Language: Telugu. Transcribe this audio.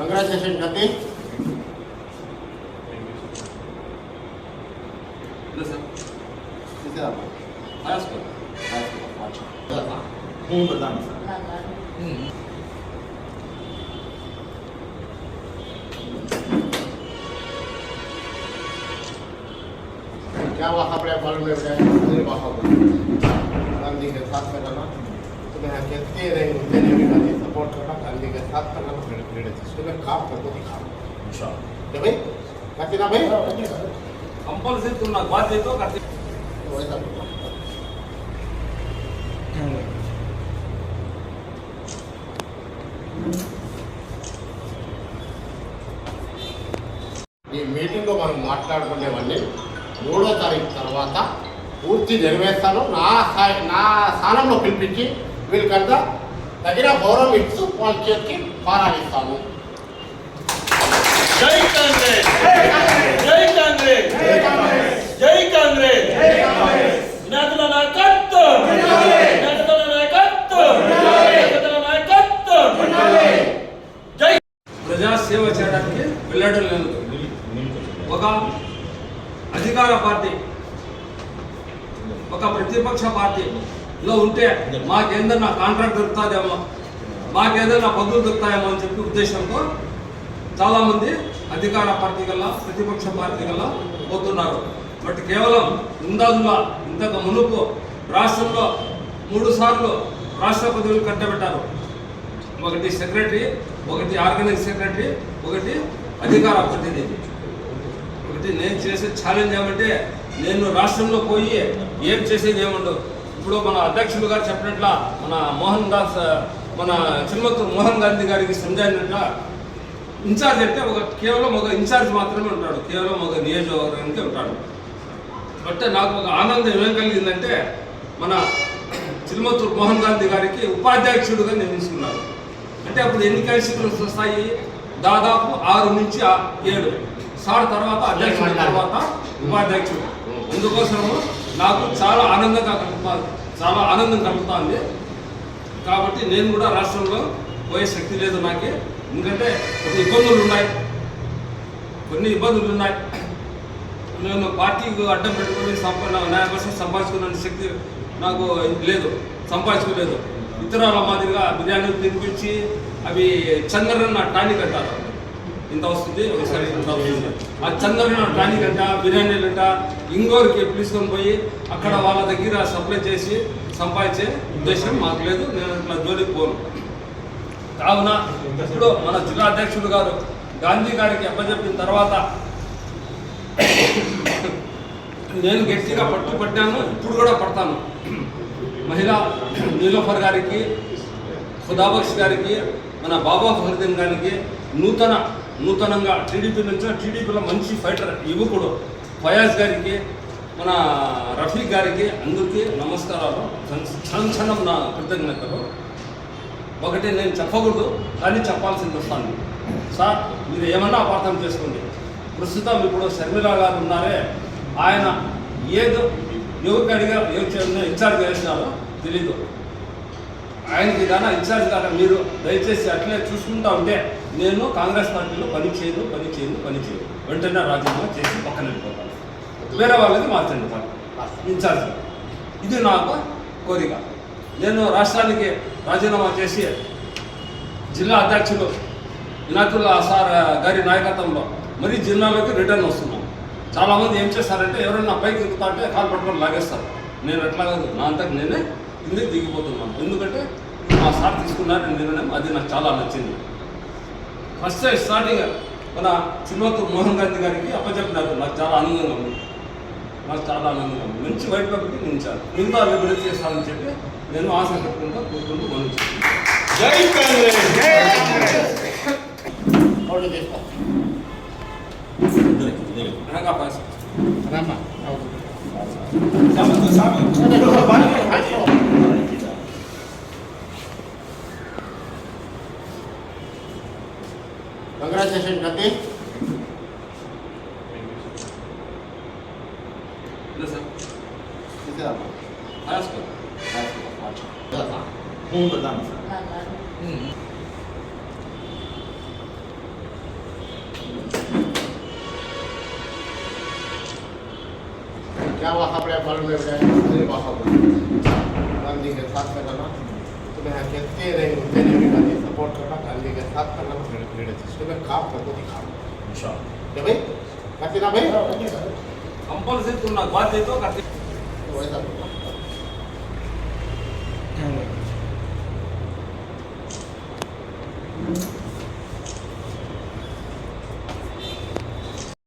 Congratulations, Gati. Hello, sir. This is Appa. High school. Pradhan sir क्या हुआ अपने बालों में गांधी के साथ में रहना तुम्हें कहते रहेंगे तेरे भी गांधी सपोर्ट करना गांधी के साथ में रहना फिर इसमें काम करके दिखाओ इंशाल्लाह भाई करते ना भाई कंपल्सरी तुम ना बात दे तो करते वैसा ఈ మీటింగ్లో మనం మాట్లాడుకునేవన్నీ 3వ తారీఖు తర్వాత పూర్తి నెరవేర్స్తాను. నా స్థానంలో పిలిపించి వీళ్ళకంతా తగిన గౌరవం ఇస్తూ వాళ్ళ చేతికి పారాలిస్తాను. జై కాంగ్రెస్, జై కాంగ్రెస్, జై కాంగ్రెస్, జై కాంగ్రెస్, జై కాంగ్రెస్. వినాయకుల నాయకత్వం, వినాయకుల నాయకత్వం, వినాయకుల నాయకత్వం. జై ప్రజా సేవ చేయడానికి వెళ్ళడం లేదు. ఒక అధికార పార్టీ ఒక ప్రతిపక్ష పార్టీలో ఉంటే మాకేందన్నా కాంట్రాక్ట్ దొరుకుతుందేమో, మాకేదైనా పదవులు దొరుకుతాయేమో అని చెప్పి ఉద్దేశంతో చాలామంది అధికార పార్టీ కల్లా ప్రతిపక్ష పార్టీ కల్లా పోతున్నారు. బట్ కేవలం ఇందాదులా ఇంతకు మునుపు రాష్ట్రంలో 3 సార్లు రాష్ట్ర పదవులు కట్టబెట్టారు. ఒకటి సెక్రటరీ, ఒకటి ఆర్గనైజ్ సెక్రటరీ, ఒకటి అధికార ప్రతినిధి. ఒకటి నేను చేసే ఛాలెంజ్ ఏమంటే నేను రాష్ట్రంలో పోయి ఏం చేసేది ఏముండదు. ఇప్పుడు మన అధ్యక్షులు గారు చెప్పినట్ల మన చిల్మత్తూరు మోహన్ గాంధీ గారికి సంజాయినట్ల ఇన్ఛార్జ్ అంటే కేవలం ఒక ఇన్ఛార్జ్ మాత్రమే ఉంటాడు, కేవలం ఒక నియోజకవర్గానికి ఉంటాడు. బట్ నాకు ఒక ఆనందం ఏం కలిగిందంటే మన చిల్మత్తూరు మోహన్ గాంధీ గారికి ఉపాధ్యక్షుడుగా నియమించుకున్నారు. అంటే అప్పుడు ఎన్ని సీట్లు వస్తాయి? దాదాపు 6 నుంచి 7. సార్ తర్వాత అధ్యక్షుడు, తర్వాత ఉపాధ్యక్షుడు. అందుకోసము నాకు చాలా ఆనందం కలుగుతుంది. కాబట్టి నేను కూడా రాష్ట్రంలో పోయే శక్తి లేదు నాకు. ఎందుకంటే కొన్ని ఇబ్బందులు ఉన్నాయి. నేను పార్టీకి అడ్డం పెట్టుకుని న్యాయ కోసం సంపాదించుకున్న శక్తి నాకు సంపాదించుకోలేదు. ఇతరాల మాదిరిగా బిర్యానీ తినిపించి అవి చంద్రన్న టానిక్ అంటారు, ఇంత వస్తుంది ఒకసారి ఇంత వస్తుంది. ఆ చంద్రన్న టానిక్ అంట, బిర్యానీలు అంట ఇంగోరికి పిలుచుకొని పోయి అక్కడ వాళ్ళ దగ్గర సప్లై చేసి సంపాదించే ఉద్దేశం మాకు లేదు. నేను ఇట్లా జోలికి పోను. కావున ఇప్పుడు మన జిల్లా అధ్యక్షుడు గారు గాంధీ గారికి అప్పచెప్పిన తర్వాత నేను గట్టిగా పట్టాను, ఇప్పుడు కూడా పడతాను. మహిళా నీలోఫర్ గారికి, ఖుదాబక్ష్ గారికి, మన బాబా ఫరీదీన్ గారికి, నూతనంగా టీడీపీలో మంచి ఫైటర్ యువకుడు ఫయాజ్ గారికి, మన రఫీక్ గారికి అందరికీ నమస్కారాలు, క్షణం నా కృతజ్ఞతలు. ఒకటి నేను చెప్పకూడదు కానీ చెప్పాల్సింది వస్తాను. సార్ మీరు ఏమన్నా అపార్థం చేసుకోండి. ప్రస్తుతం ఇప్పుడు షర్మిల గారు ఉన్నారే, ఆయన ఎవరికి అడిగా ఇన్ఛార్జ్ చేసినారో తెలీదు. ఆయనకి కానీ ఇన్ఛార్జ్ కాక మీరు దయచేసి అట్లే చూసుకుంటా ఉంటే నేను కాంగ్రెస్ పార్టీలో పని చేయను. వెంటనే రాజీనామా చేసి పక్కన వెళ్ళిపోతాను. వేరే వాళ్ళకి మార్చండి ఇన్ఛార్జ్. ఇది నాకు కోరిక. నేను రాష్ట్రానికి రాజీనామా చేసి జిల్లా అధ్యక్షులు ఇనాతుల్లా సార్ గారి నాయకత్వంలో మరి జిల్లాలోకి రిటర్న్ వస్తున్నాను. చాలామంది ఏం చేస్తారంటే ఎవరైనా పైకి ఎక్కుతా అంటే కాలు పట్టుకొని లాగేస్తారు. నేను అట్లా కాదు, నా అంతకు నేనే కిందకి దిగిపోతున్నాను. ఎందుకంటే మా సార్ తీసుకున్నారు నిర్ణయం, అది నాకు చాలా నచ్చింది. ఫస్ట్ స్టార్టింగ్ మన చిల్మత్తూరు మోహన్ గాంధీ గారికి అప్పచెప్పినారు. నాకు చాలా ఆనందంగా ఉంది. మంచి వైట్ పేపర్కి నిలిచాను. మిగతా అభివృద్ధి చేస్తానని చెప్పి నేను ఆశ పెట్టుకుంటూ మనం జై కాంగ్రెస్, జై Congress. Congratulations, Gati. Hello, sir. This is Appa. High school. Pradhan sir क्या वहाँ अपने बल में गए वहाँ गांधी के साथ करना तुम्हें कहते रहेंगे तेरे भी गांधी सपोर्ट करना गांधी के साथ करना मेरे तुम्हें काम करके दिखाना क्या भाई करते ना भाई कंपल्सरी तुम ना बात दे तो करते वैसा